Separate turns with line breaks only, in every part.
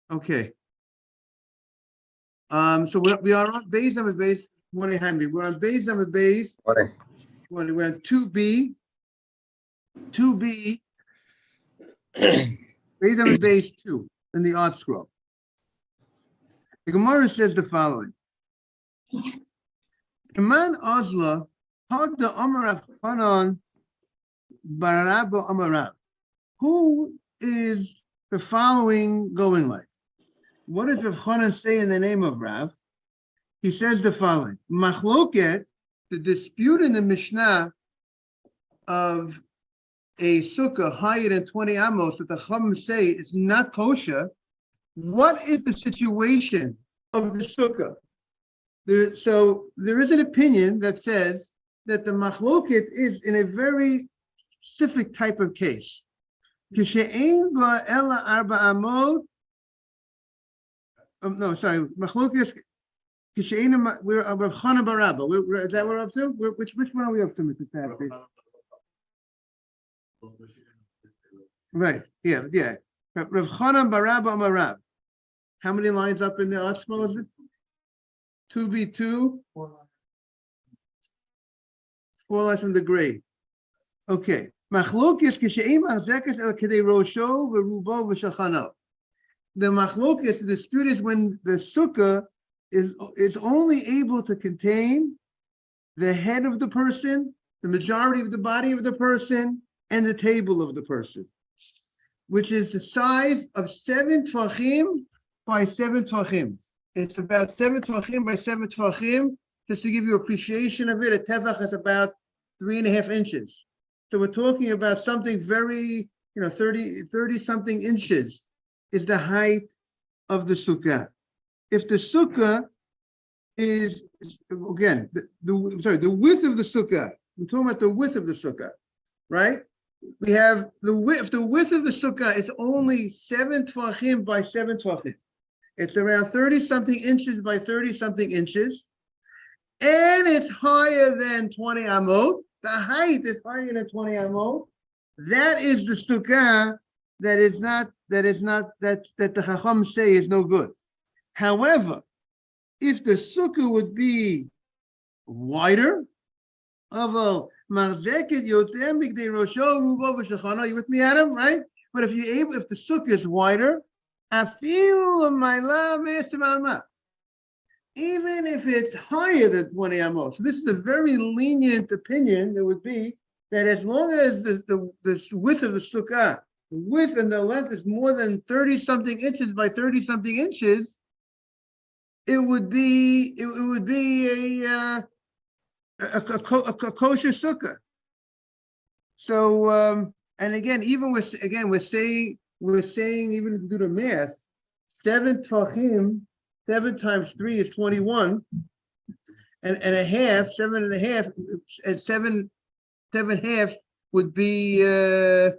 Okay. So we are on base number base 20. We're on base number base.
Morning.
We're on 2B. 2B. Base number base 2 in the art scroll. The Gemara says the following. Iman Ozla had the Amarav Hanan Barabo Amarav. Who is the following going like? What does Rav Chanan say in the name of Rav? He says the following: Machloket, the dispute in the Mishnah of a sukkah higher than 20 amos that the Chum say is not kosher. What is the situation of the sukkah? So there is an opinion that says that the machloket is in a very specific type of case. Kishe'ein ba ela arba amot. No, sorry, machloket. Kishe'ein. We're Rav Chana Barabba. Is that what we're up to? Which one are we up to, Mr. Taffi? Right. Yeah. Rav Chana Barabba Amarav. How many lines up in the art scroll is it? 2B2. 4 lines from the grade. Okay. Machlokes kisheim achzekes el kedei rosho v'rubo v'shachano. The machlokes, the dispute is when the sukkah is only able to contain the head of the person, the majority of the body of the person, and the table of the person, which is the size of 7 tvachim by 7 tvachim. It's about 7 tvachim by 7 tvachim. Just to give you appreciation of it, a tefach is about 3.5 inches. So we're talking about something very, 30 something inches is the height of the sukkah. If the sukkah is, again, the width of the sukkah, we're talking about the width of the sukkah, right? We have the width of the sukkah is only 7 tvachim by 7 tvachim. It's around 30 something inches by 30 something inches. And it's higher than 20 amot. The height is higher than 20 amot. That is the sukkah that the Chacham say is no good. However, if the sukkah would be wider, you with me, Adam? Right? But if the sukkah is wider, even if it's higher than 20 amos. So this is a very lenient opinion. There would be that as long as the width of the sukkah, the width and the length is more than 30 something inches by 30 something inches, it would be a kosher sukkah. So and again, we're saying even if you do the math, 7 tvachim. 7 times 3 is 21, and a half, 7.5, and 7 half would be 3,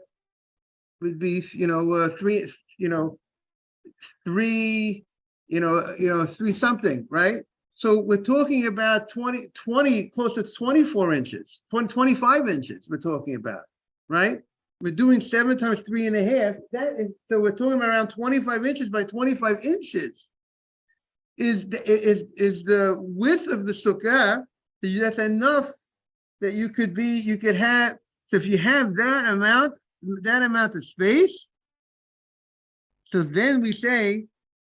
3 something, right? So we're talking about 20, close to 24 inches, 25 inches. We're talking about, right? We're doing 7 times 3.5. So we're talking about around 25 inches by 25 inches. Is the width of the sukkah. That's enough that you could have. So if you have that amount of space, so then we say,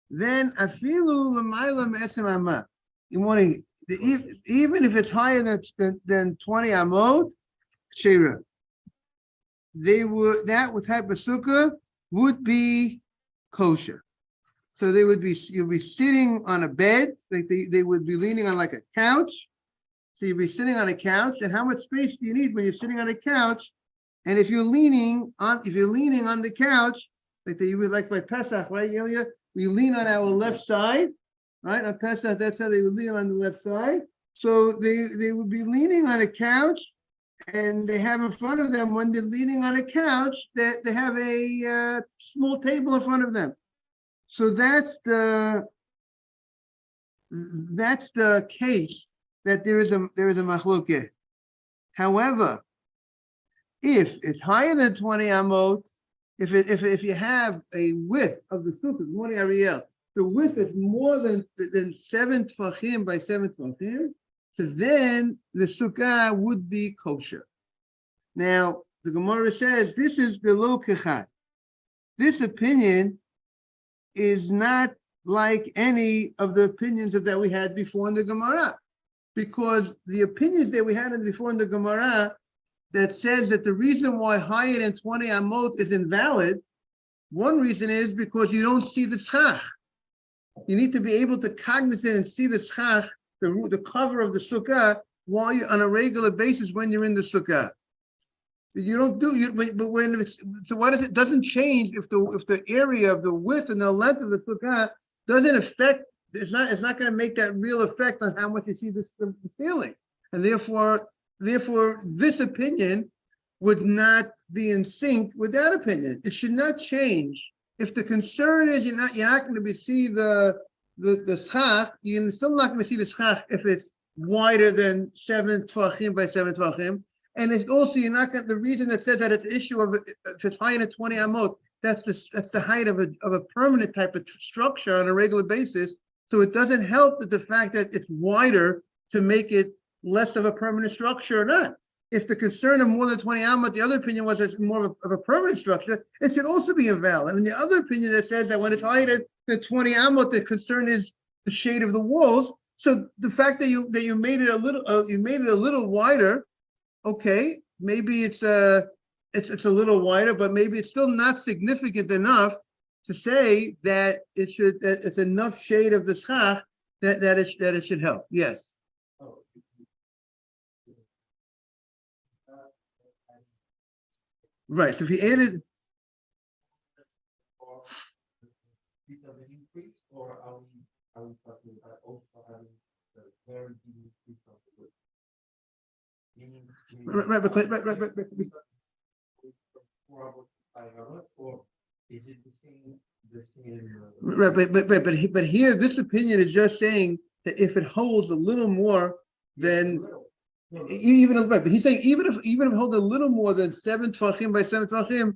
then afilu l'mayla me'esem amah. You want to, even if it's higher than 20 amot, sheira. That type of sukkah would be kosher. So you'll be sitting on a bed, like they would be leaning on like a couch. So you'll be sitting on a couch, and how much space do you need when you're sitting on a couch? And if you're leaning on the couch, like by Pesach, right, Ilya? We lean on our left side, right? On Pesach, that's how they would lean on the left side. So they would be leaning on a couch, and they have in front of them, when they're leaning on a couch, they have a small table in front of them. So that's the case that there is a machlokeh. However, if it's higher than 20 amot, if you have a width of the sukkah, morning Ariel, the width is more than 7 tefachim by 7 tefachim, so then the sukkah would be kosher. Now, the Gemara says this is the lo kechad. This opinion is not like any of the opinions that we had before in the Gemara, because the opinions that we had before in the Gemara that says that the reason why higher than 20 amot is invalid, one reason is because you don't see the schach. You need to be able to cognizant and see the schach, the cover of the sukkah, while you're on a regular basis when you're in the sukkah. You don't do but when it's, so what is it? Doesn't change if the area of the width and the length of the sukkah doesn't affect. It's not going to make that real effect on how much you see the ceiling, and therefore this opinion would not be in sync with that opinion. It should not change. If the concern is you're not going to see the schach, you're still not going to see the schach if it's wider than 7 tvachim by 7 tvachim. And it's also, you're not going to, the reason that says that it's the issue of if it's higher than 20 amot, that's the height of a permanent type of structure on a regular basis. So it doesn't help that the fact that it's wider to make it less of a permanent structure or not. If the concern of more than 20 amot, the other opinion was it's more of a permanent structure, it should also be invalid. And the other opinion that says that when it's higher than 20 amot, the concern is the shade of the walls. So the fact that you made it a little wider, okay, maybe it's a little wider, but maybe it's still not significant enough to say that it's enough shade of the schach that it should help. Yes. Right. So if you added,
increase, or are we talking about also having the very big increase of the width? Or is it the same?
Right, but here this opinion is just saying that if it holds a little more than even right, but he's saying even if it holds a little more than 7 tvachim by 7 tvachim,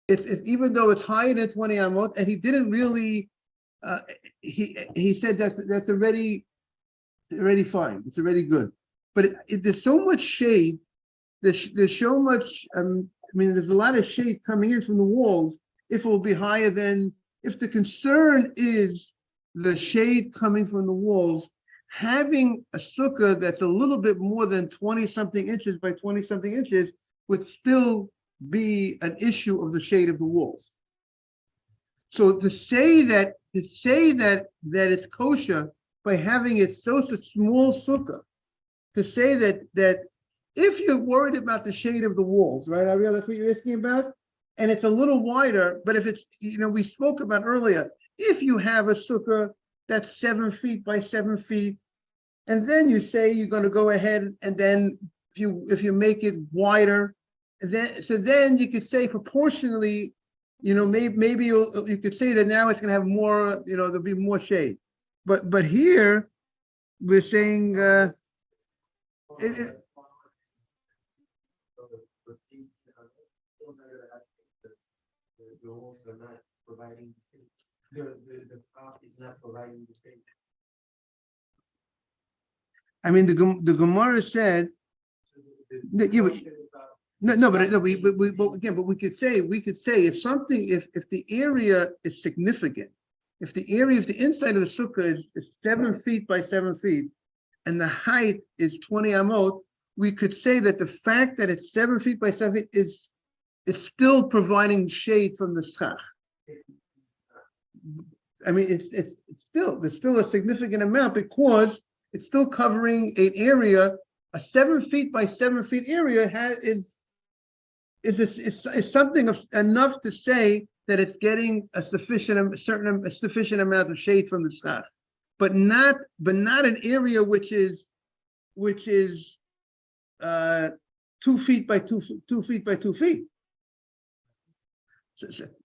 it's even though it's higher than 20 amot, and he didn't really he said that's already fine, it's already good. But there's so much shade, there's so much, there's a lot of shade coming in from the walls. If it will be higher than, if the concern is the shade coming from the walls, having a sukkah that's a little bit more than 20-something inches by 20-something inches would still be an issue of the shade of the walls. So to say that it's kosher by having it such a small sukkah, to say that if you're worried about the shade of the walls, right, Ariel, that's what you're asking about, and it's a little wider, but if it's, we spoke about earlier, if you have a sukkah that's 7 feet by 7 feet, and then you say you're going to go ahead and then if you make it wider, then you could say proportionally, maybe you could say that now it's going to have more, there'll be more shade. But here we're saying
the staff is not providing the shade.
the Gemara said that, yeah, but we could say if the area is significant, if the inside of the sukkah is 7 feet by 7 feet, and the height is 20 amot, we could say that the fact that it's 7 feet by 7 feet is still providing shade from the schach. There's still a significant amount because it's still covering an area. A 7 feet by 7 feet area is something enough to say that it's getting a sufficient amount of shade from the schach, but not an area which is 2 feet by 2 feet by 2 feet.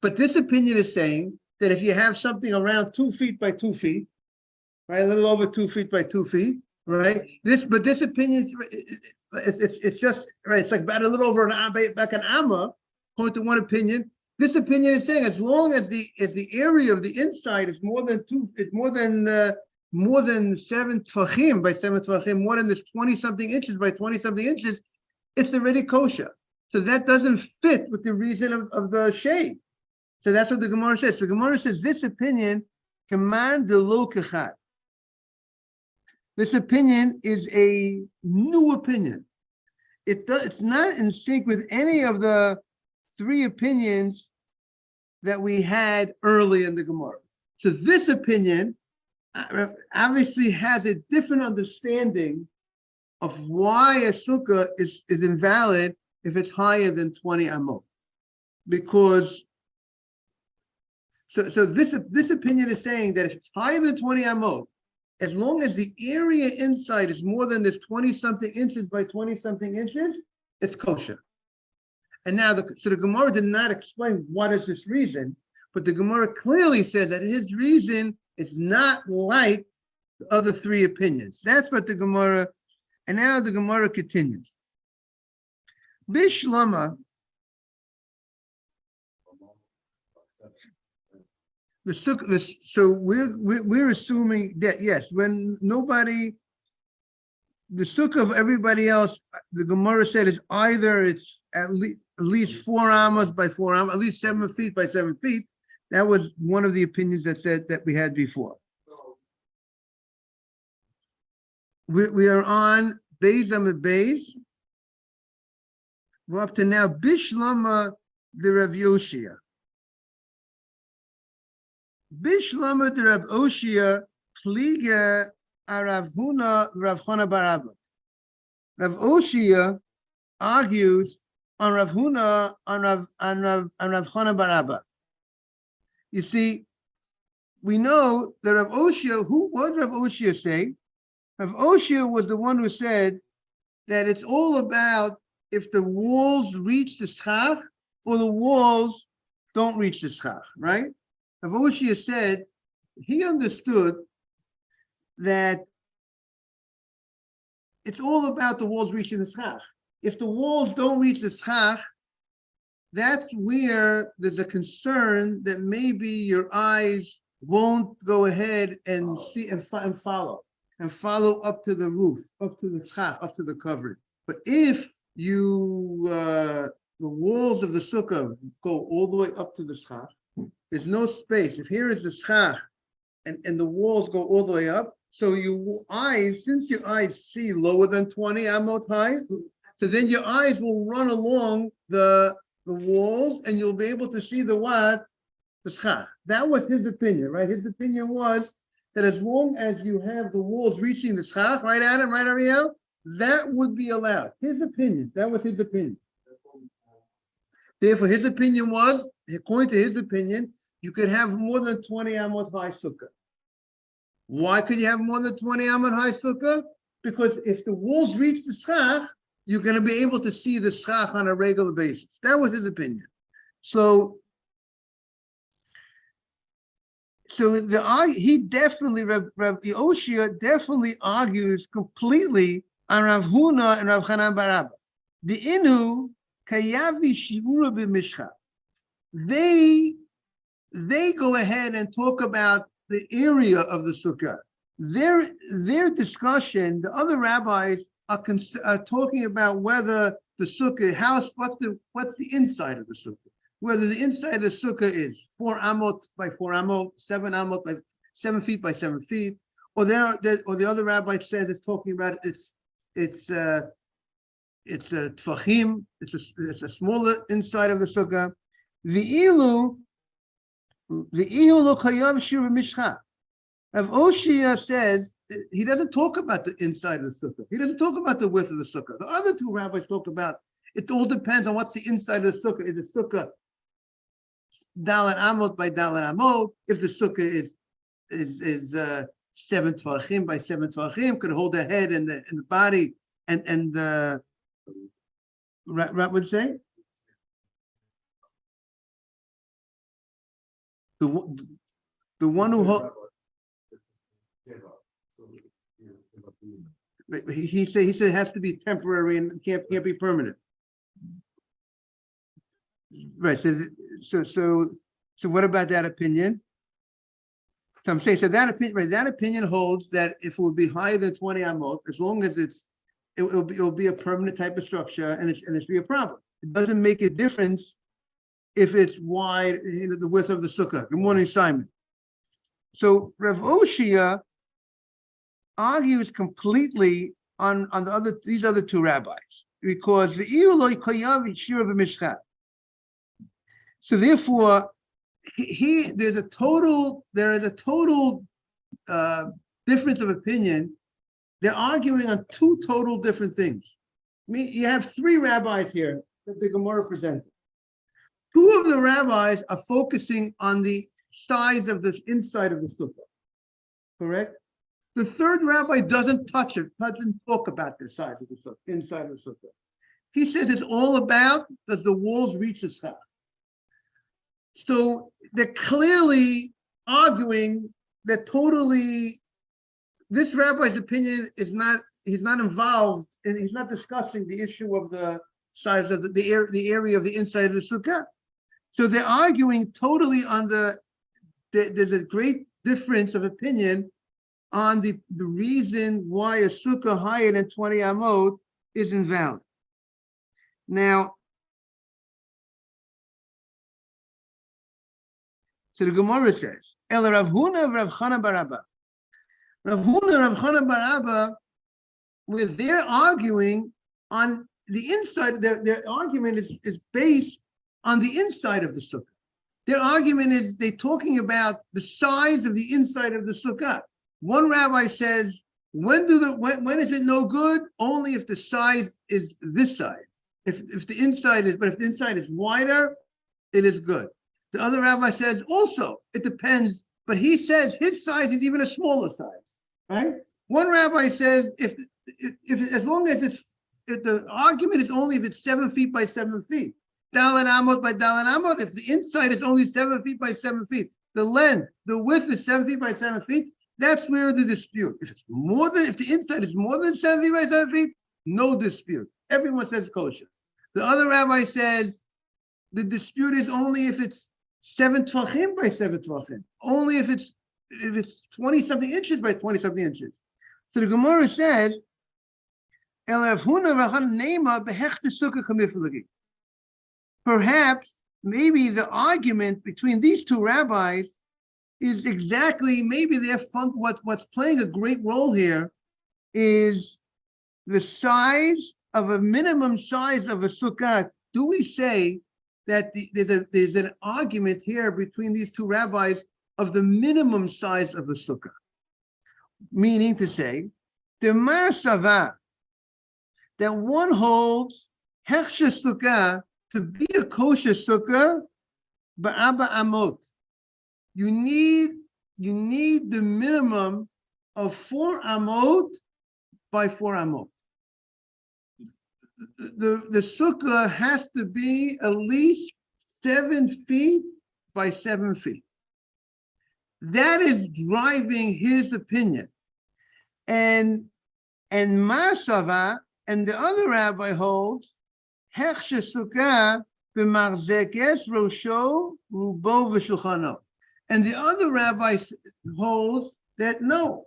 But this opinion is saying that if you have something around 2 feet by 2 feet, right, a little over 2 feet by 2 feet, right? This opinion is it's just right. It's like about a little over back an amma, according to one opinion. This opinion is saying as long as the area of the inside is more than 7 tvachim by 7 tvachim, more than this 20 something inches by 20 something inches, it's already kosher. So that doesn't fit with the reason of the shade. So that's what the Gemara says. The Gemara says this opinion, command the lo kechad. This opinion is a new opinion. It's not in sync with any of the 3 opinions that we had early in the Gemara. So this opinion obviously has a different understanding of why a sukkah is invalid if it's higher than 20 amot. Because so this opinion is saying that if it's higher than 20 amot, as long as the area inside is more than this 20 something inches by 20 something inches, it's kosher. And now, the Gemara did not explain what is this reason, but the Gemara clearly says that his reason is not like the other 3 opinions. That's what the Gemara, and now the Gemara continues. Bishlama, so we're assuming that yes, when nobody, the sukkah of everybody else, the Gemara said is either it's at least 4 amos by 4 amos, at least 7 feet by 7 feet. That was one of the opinions that said that we had before. We are on Beis Amid Beis. We're up to now Bishlama the Rav Yoshia. Bishlama the Rav Oshia Pliga Rav Huna Rav Chana bar Abba. Rav Oshia argues on Rav Huna on Rav Chana bar Abba. You see, we know that Rav Oshia, what did Rav Oshia say? Rav Oshia was the one who said that it's all about if the walls reach the schach or the walls don't reach the schach, right? Rav Oshia said he understood that it's all about the walls reaching the schach. If the walls don't reach the schach, that's where there's a concern that maybe your eyes won't go ahead and see and follow up to the roof, up to the schach, up to the covering. But if the walls of the sukkah go all the way up to the schach, there's no space. If here is the schach and the walls go all the way up, so since your eyes see lower than 20 amot high, so then your eyes will run along the walls and you'll be able to see the schach. That was his opinion, right? His opinion was that as long as you have the walls reaching the schach, right, Adam, right, Ariel, that would be allowed. His opinion, that was his opinion. Therefore, his opinion was, according to his opinion, you could have more than 20 amot high sukkah. Why could you have more than 20 amot high sukkah? Because if the walls reach the schach, you're going to be able to see the schach on a regular basis. That was his opinion. So he definitely, Rav Yoshia definitely argues completely on Rav Huna and Rav Chana bar Abba. The Inu kayavi shiura b'mishcha. They go ahead and talk about the area of the sukkah. Their discussion, the other rabbis are talking about whether the sukkah, what's the inside of the sukkah, whether the inside of the sukkah is 4 amot by 4 amot, 7 amot by 7 feet by 7 feet, or the other rabbi says it's talking about it's a tfachim, it's a smaller inside of the sukkah. The ilu kayam shir mishcha. Rav Oshia says he doesn't talk about the inside of the sukkah. He doesn't talk about the width of the sukkah. The other 2 rabbis talk about it. All depends on what's the inside of the sukkah. Is the sukkah dalet amot by dalet amot? If the sukkah is 7 tvachim by 7 tvachim, could hold the head and the body and the what would you say? The one who holds. He said it has to be temporary and can't be permanent. Right. So what about that opinion? So I'm saying, so that opinion, right, that opinion holds that if it would be higher than 20 amot, as long as it'll be a permanent type of structure, and it's be a problem. It doesn't make a difference if it's wide, the width of the sukkah. Good morning, Simon. So Rav Oshia argues completely on these other two rabbis, because so therefore there is a total difference of opinion. They're arguing on two total different things. You have three rabbis here that the Gemara presented. Two of the rabbis are focusing on the size of the inside of the sukkah, correct? The third rabbi doesn't touch it, doesn't talk about the size of the sukkah, inside of the sukkah. He says it's all about, does the walls reach the sky? So they're clearly arguing that totally, this rabbi's opinion is not, he's not involved, and he's not discussing the issue of the size of the area of the inside of the sukkah. So they're arguing totally on there's a great difference of opinion on the reason why a sukkah higher than 20 amot is invalid. Now, so the Gemara says, El Rav Huna Rav Chana bar Abba. Rav Huna Rav Chana bar Abba, where they're arguing on the inside, their argument is based on the inside of the sukkah. Their argument is they're talking about the size of the inside of the sukkah. One rabbi says, when is it no good? Only if the size is this size. If the inside is wider, it is good. The other rabbi says also, it depends, but he says his size is even a smaller size, right? One rabbi says if as long as if the argument is only if it's 7 feet by 7 feet. Dalan amot by dalan amot, if the inside is only 7 feet by 7 feet, the width is 7 feet by 7 feet, that's where the dispute. If the inside is more than 7 feet by 7 feet, no dispute. Everyone says kosher. The other rabbi says the dispute is only if it's 7 tvachim by 7 tvachim. Only if it's 20 something inches by 20 something inches. So the Gemara says, perhaps, maybe the argument between these two rabbis is exactly, maybe what's playing a great role here is the size of a minimum size of a sukkah. Do we say that there's an argument here between these two rabbis of the minimum size of a sukkah? Meaning to say, the Mar Sava, that one holds hechsha sukkah to be a kosher sukkah, ba'aba amot. You need the minimum of 4 amot by 4 amot. The sukkah has to be at least 7 feet by 7 feet. That is driving his opinion. And Masava and the other rabbi holds hechsha sukkah b'marzekes rosho rubo v'shulchano. And the other rabbi holds that no,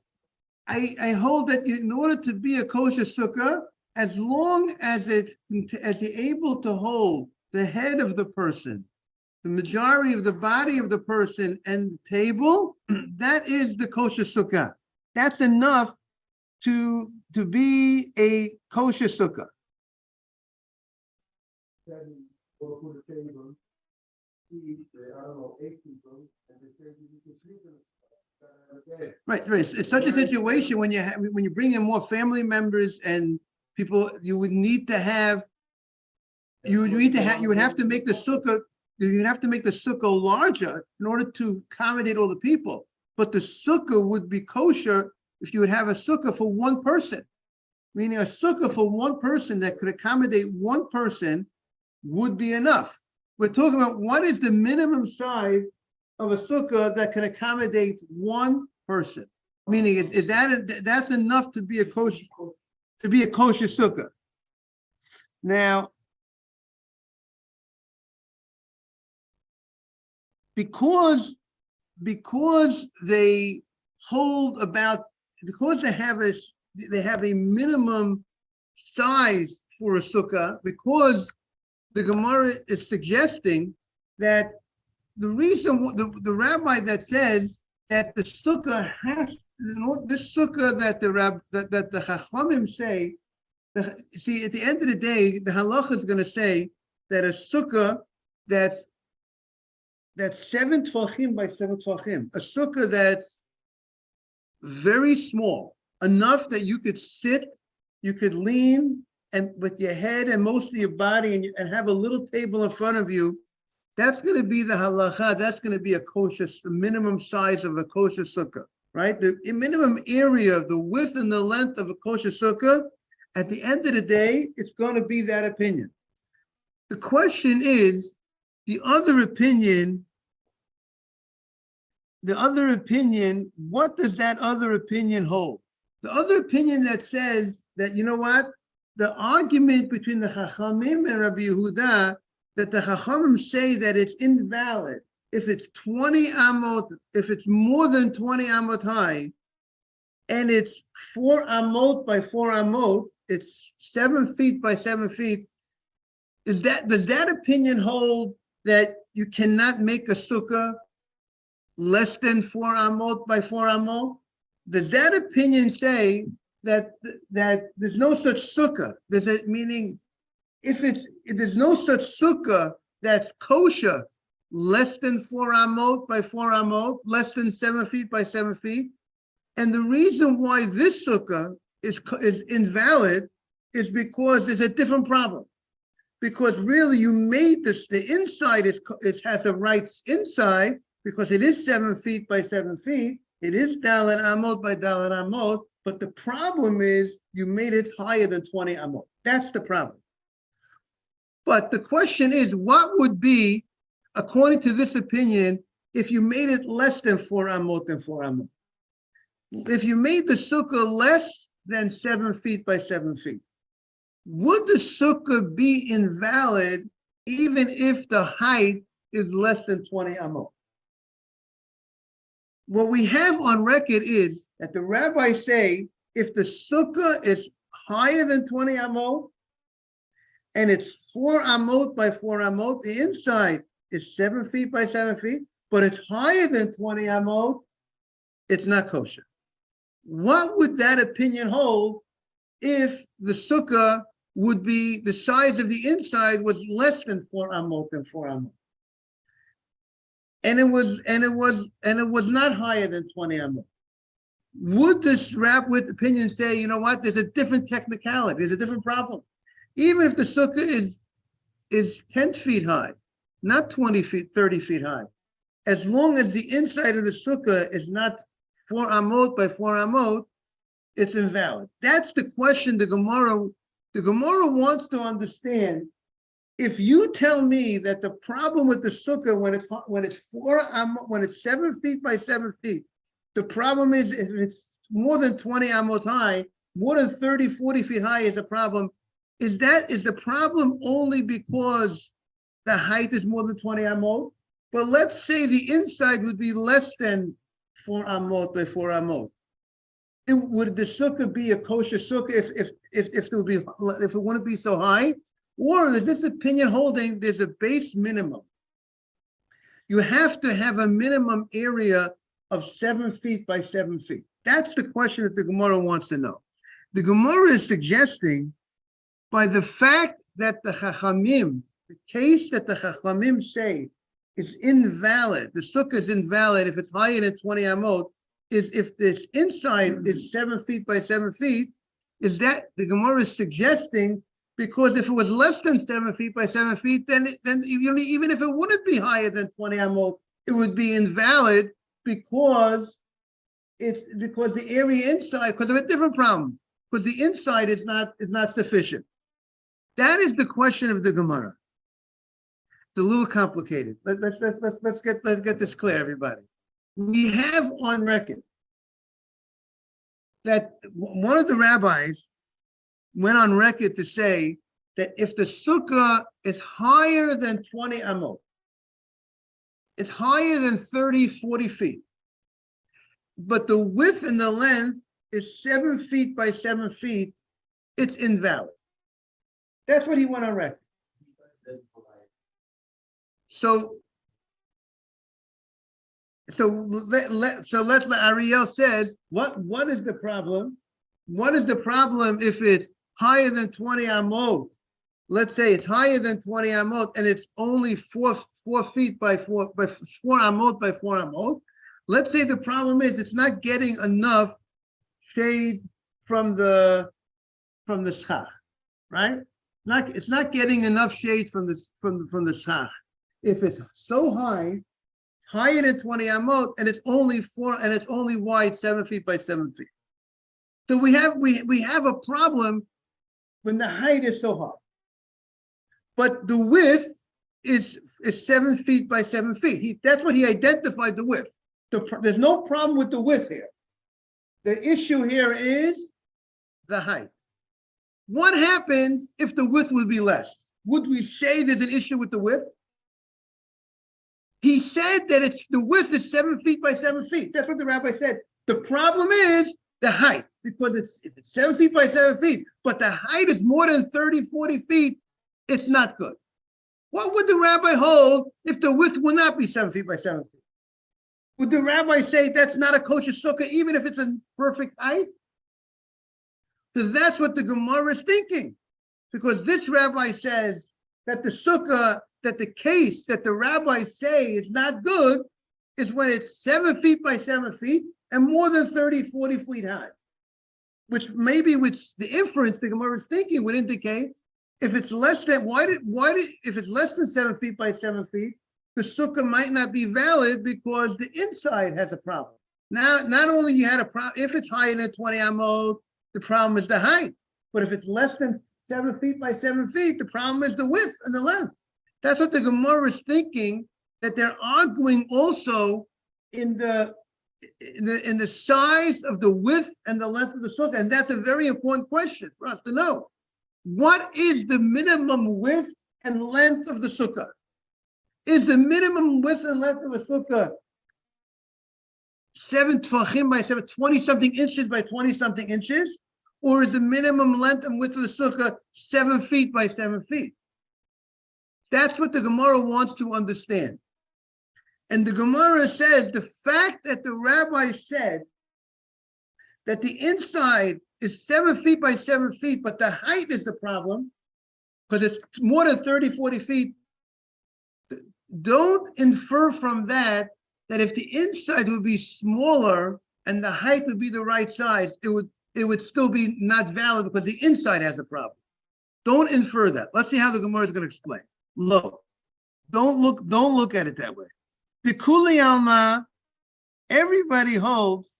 I hold that in order to be a kosher sukkah, as long as you're able to hold the head of the person, the majority of the body of the person, and the table, that is the kosher sukkah. That's enough to be a kosher sukkah. Right. It's such a situation when you bring in more family members and people, you would have to make the sukkah larger in order to accommodate all the people. But the sukkah would be kosher if you would have a sukkah for one person, meaning a sukkah for one person that could accommodate one person would be enough. We're talking about what is the minimum size of a sukkah that can accommodate one person. Meaning, that's enough to be a kosher sukkah. Now, because they hold about, because they have a minimum size for a sukkah, because the Gemara is suggesting that the reason, the rabbi that says that the sukkah has, this sukkah that the Chachamim say, see, at the end of the day, the halacha is going to say that a sukkah that's 7 tvachim by 7 tvachim, a sukkah that's very small, enough that you could sit, you could lean, and with your head and most of your body, and have a little table in front of you, that's going to be the halacha. That's going to be a kosher, the minimum size of a kosher sukkah, right? The minimum area, the width and the length of a kosher sukkah, at the end of the day, it's going to be that opinion. The question is, the other opinion, what does that other opinion hold? The other opinion that says that, you know what? The argument between the Chachamim and Rabbi Yehuda, that the Chachamim say that it's invalid if it's 20 amot, if it's more than 20 amot high, and it's 4 amot by 4 amot, it's 7 feet by 7 feet. Does that opinion hold that you cannot make a sukkah less than 4 amot by 4 amot? Does that opinion say that there's no such sukkah? Does it meaning if there's no such sukkah that's kosher less than 4 amot by 4 amot, less than 7 feet by 7 feet? And the reason why this sukkah is invalid is because there's a different problem. Because really you made this, the inside has a right inside, because it is 7 feet by 7 feet. It is dalet amot by dalet amot, but the problem is you made it higher than 20 amot. That's the problem. But the question is, what would be, according to this opinion, if you made it less than 4 amot than 4 amot? If you made the sukkah less than 7 feet by 7 feet, would the sukkah be invalid even if the height is less than 20 amot? What we have on record is that the rabbis say if the sukkah is higher than 20 amot and it's 4 amot by 4 amot, the inside is 7 feet by 7 feet, but it's higher than 20 amot, it's not kosher. What would that opinion hold if the sukkah would be, the size of the inside was less than 4 amot than 4 amot? And it was not higher than 20 amot. Would this with opinion say, you know what, there's a different technicality, there's a different problem. Even if the sukkah is 10 feet high, not 20 feet, 30 feet high, as long as the inside of the sukkah is not 4 amot by 4 amot, it's invalid. That's the question the Gemara wants to understand. If you tell me that the problem with the sukkah when it's 7 feet by 7 feet, the problem is if it's more than 20 amot high, more than 30, 40 feet high is a problem. Is the problem only because the height is more than 20 amot? But let's say the inside would be less than 4 amot by 4 amot. Would the sukkah be a kosher sukkah if it wouldn't be so high? Or is this opinion holding there's a base minimum? You have to have a minimum area of 7 feet by 7 feet. That's the question that the Gemara wants to know. The Gemara is suggesting by the fact that the Chachamim, the case that the Chachamim say is invalid, the sukkah is invalid if it's higher than 20 amot, is if this inside is 7 feet by 7 feet, is that the Gemara is suggesting, because if it was less than 7 feet by 7 feet, then even if it wouldn't be higher than 20 amot, it would be invalid because the area inside, because of a different problem, because the inside is not sufficient. That is the question of the Gemara. It's a little complicated. Let's get this clear, everybody. We have on record that one of the rabbis went on record to say that if the sukkah is higher than 20 amot, it's higher than 30, 40 feet. But the width and the length is 7 feet by 7 feet, it's invalid. That's what he went on record. So Ariel says, what is the problem? What is the problem if it's higher than 20 amot? Let's say it's higher than 20 amot and it's only 4 feet by 4 amot by 4 amot. Let's say the problem is it's not getting enough shade from the schach, right? It's not getting enough shade from the schach. If it's so high, higher than 20 amot, and it's only wide 7 feet by 7 feet. So we have a problem when the height is so high, but the width is 7 feet by 7 feet. That's what he identified the width. There's no problem with the width here. The issue here is the height. What happens if the width would be less? Would we say there's an issue with the width? He said that the width is 7 feet by 7 feet. That's what the rabbi said. The problem is the height, because if it's 7 feet by 7 feet, but the height is more than 30, 40 feet, it's not good. What would the rabbi hold if the width would not be 7 feet by 7 feet? Would the rabbi say that's not a kosher sukkah, even if it's a perfect height? Because that's what the Gemara is thinking. Because this rabbi says that the sukkah, that the case that the rabbis say is not good is when it's 7 feet by 7 feet and more than 30, 40 feet high. Which the inference the Gemara is thinking would indicate if it's less than, if it's less than 7 feet by 7 feet, the sukkah might not be valid because the inside has a problem. Now, not only you had a problem, if it's higher than 20 amot, the problem is the height. But if it's less than 7 feet by 7 feet, the problem is the width and the length. That's what the Gemara is thinking, that they're arguing also in the size of the width and the length of the sukkah. And that's a very important question for us to know. What is the minimum width and length of the sukkah? Is the minimum width and length of a sukkah 7 tvachim by 20-something inches by 20-something inches? Or is the minimum length and width of the sukkah 7 feet by 7 feet? That's what the Gemara wants to understand. And the Gemara says the fact that the rabbi said that the inside is 7 feet by 7 feet, but the height is the problem, because it's more than 30, 40 feet, don't infer from that if the inside would be smaller and the height would be the right size, it would still be not valid because the inside has a problem. Don't infer that. Let's see how the Gemara is going to explain. Look, don't look at it that way. The Kuli Alma, everybody holds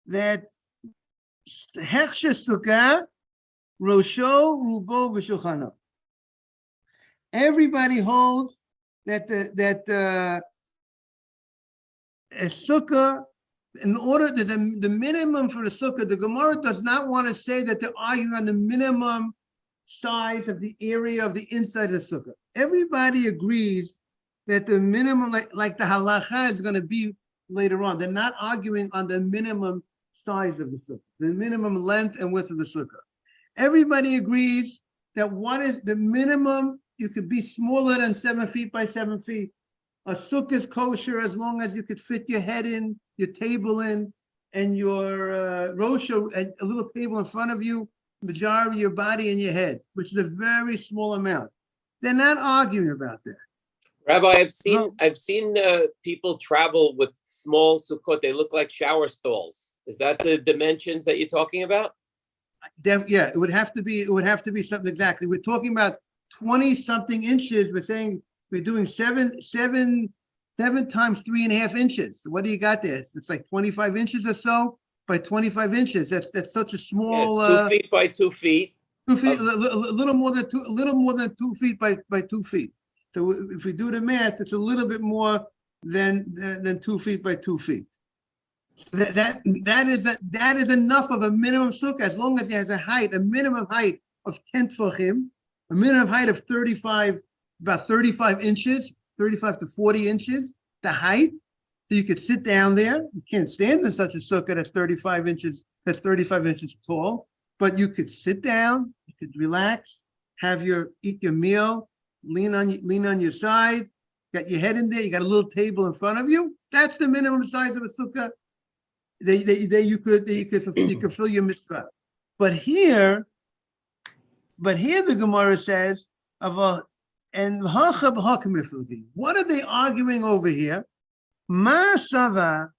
that Hechshe Sukkah, Rosho, Rubo, V'Shulchano. Everybody holds that a sukkah, in order that the minimum for the sukkah, the Gemara does not want to say that they're arguing on the minimum size of the area of the inside of the sukkah. Everybody agrees that the minimum, like the halacha is going to be later on. They're not arguing on the minimum size of the sukkah, the minimum length and width of the sukkah. Everybody agrees that what is the minimum, you could be smaller than 7 feet by 7 feet. A sukkah is kosher as long as you could fit your head in, your table in, and your rosha, and a little table in front of you, majority of your body and your head, which is a very small amount. They're not arguing about that.
Rabbi, I've seen people travel with small sukkot. They look like shower stalls. Is that the dimensions that you're talking about?
Yeah, it would have to be something exactly. We're talking about 20-something inches. We're saying we're doing seven times 3.5 inches. So what do you got there? It's like 25 inches or so by 25 inches. That's such a small.
Yeah, it's 2 feet by 2 feet.
2 feet, a little more than 2 feet by 2 feet. So if we do the math, it's a little bit more than 2 feet by 2 feet. That is enough of a minimum sukkah, as long as it has a minimum height of 10 tefachim, a minimum height of about 35 inches. 35 to 40 inches, the height. So you could sit down there. You can't stand in such a sukkah that's 35 inches tall, but you could sit down, you could relax, eat your meal, lean on your side, got your head in there, you got a little table in front of you. That's the minimum size of a sukkah that you could fulfill your mitzvah. But here the Gemara says what are they arguing over here? Mar Sava,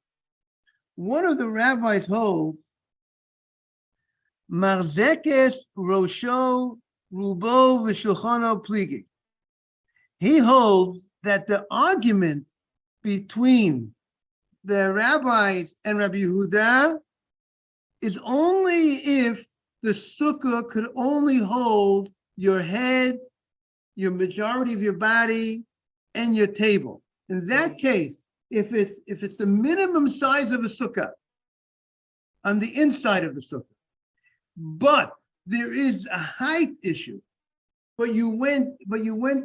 one of the rabbis holds, Marzekes Rosho Rubo V'Shulchano Pligi. He holds that the argument between the rabbis and Rabbi Yehuda is only if the sukkah could only hold your head, your majority of your body, and your table. In that case, if it's the minimum size of a sukkah on the inside of the sukkah, but there is a height issue, but you went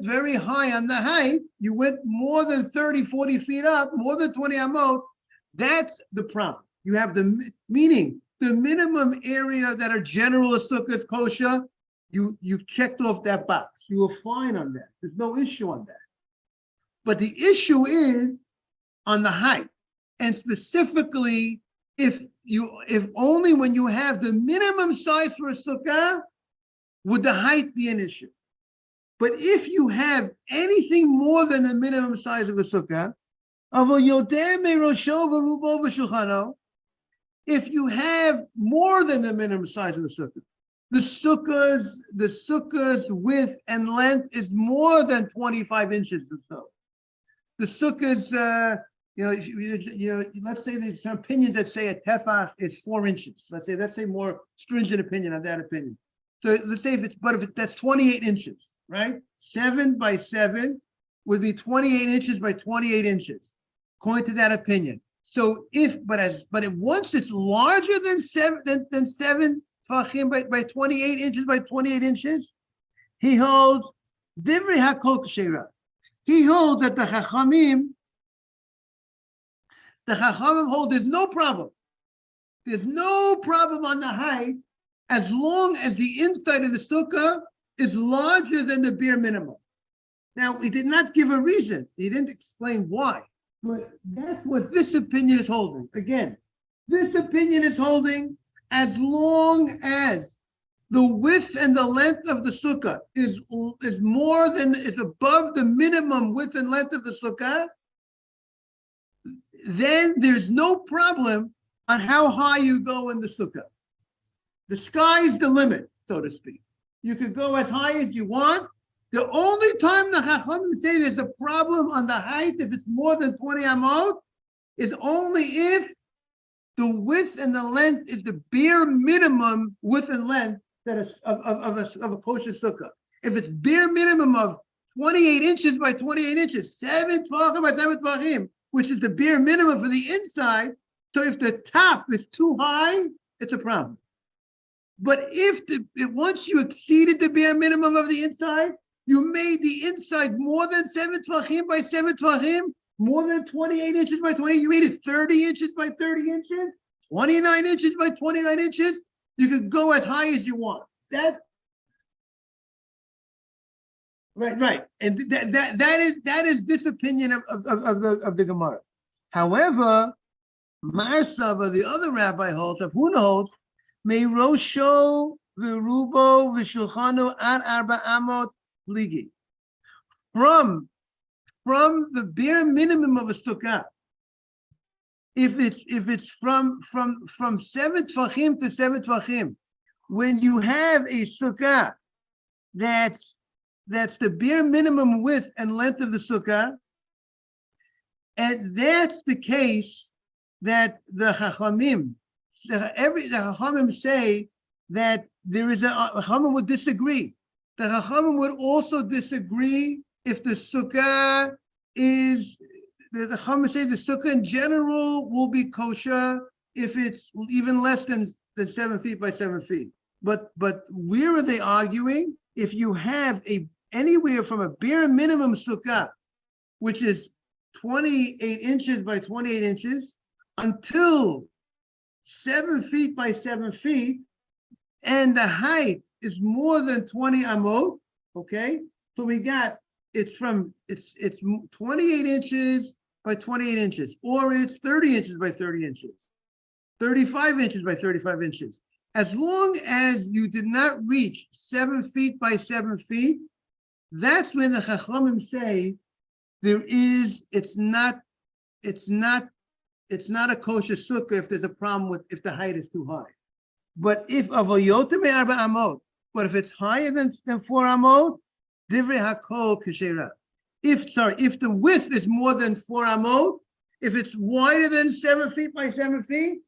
very high on the height, you went more than 30, 40 feet up, more than 20 amot, that's the problem. You have meaning the minimum area that a general sukkah is kosher, you checked off that box. You were fine on that. There's no issue on that. But the issue is on the height, and specifically if only when you have the minimum size for a sukkah would the height be an issue. But if you have anything more than the minimum size of a sukkah, if you have more than the minimum size of the sukkah, the sukkah's width and length is more than 25 inches or so. The sukkah's, let's say there's some opinions that say a tefach is 4 inches. Let's say more stringent opinion on that opinion. So let's say if that's 28 inches, right? 7 by 7 would be 28 inches by 28 inches, according to that opinion. So once it's larger than seven tefachim by 28 inches by 28 inches, he holds divrei hakol k'sheira. He holds that the Chachamim hold there's no problem. There's no problem on the height as long as the inside of the sukkah is larger than the bare minimum. Now, he did not give a reason. He didn't explain why. But that's what this opinion is holding. Again, this opinion is holding as long as the width and the length of the sukkah is above the minimum width and length of the sukkah, then there's no problem on how high you go in the sukkah. The sky is the limit, so to speak. You could go as high as you want. The only time the Chachamim say there's a problem on the height, if it's more than 20 amot, is only if the width and the length is the bare minimum width and length that is of a kosher sukkah. If it's bare minimum of 28 inches by 28 inches, 7 tvachim by 7 tvachim, which is the bare minimum for the inside, so if the top is too high, it's a problem. But once you exceeded the bare minimum of the inside, you made the inside more than 7 tvachim by 7 tvachim, more than 28 inches by 20. You made it 30 inches by 30 inches, 29 inches by 29 inches. You could go as high as you want. Right. And that is this opinion of the Gemara. However, Mar Sava, the other rabbi holds, Huna holds, May Rosho v'Rubo v'Shulchano ad arba amot ligi. From the bare minimum of a sukkah, if it's from 7 tvachim to 7 tvachim, when you have a sukkah that's the bare minimum width and length of the sukkah, and that's the case that the Chachamim say that there is Chachamim would disagree. The Chachamim would also disagree if the sukkah is, the Chachamim say the sukkah in general will be kosher if it's even less than 7 feet by 7 feet. But where are they arguing? If you have anywhere from a bare minimum sukkah which is 28 inches by 28 inches, until 7 feet by 7 feet, and the height is more than 20 amot, okay? So we got, it's 28 inches by 28 inches, or it's 30 inches by 30 inches, 35 inches by 35 inches. As long as you did not reach 7 feet by 7 feet, that's when the Chachamim say it's not a kosher sukkah if there's a problem with, if the height is too high. But if avoyotem arba amot, but if it's higher than 4 amot, divrei hakol keshera. If the width is more than 4 amot, if it's wider than 7 feet by 7 feet,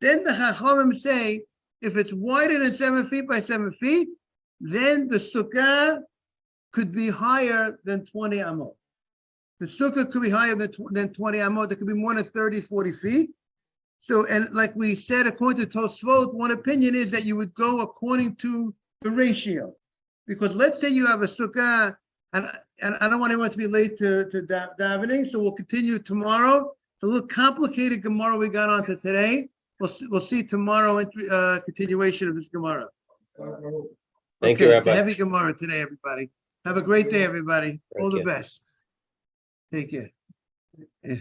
then the Chachamim say, if it's wider than 7 feet by 7 feet, then the sukkah could be higher than 20 amot. The sukkah could be higher than 20 amot. It could be more than 30, 40 feet. So, and like we said, according to Tosfot, one opinion is that you would go according to the ratio. Because let's say you have a sukkah, and I don't want anyone to be late to davening, so we'll continue tomorrow. It's a little complicated Gemara we got onto today. We'll see tomorrow, continuation of this Gemara.
Thank you,
Okay,
Rabbi.
it's a heavy Gemara today, everybody. Have a great day, everybody. All the
you.
best. Take care. Yeah.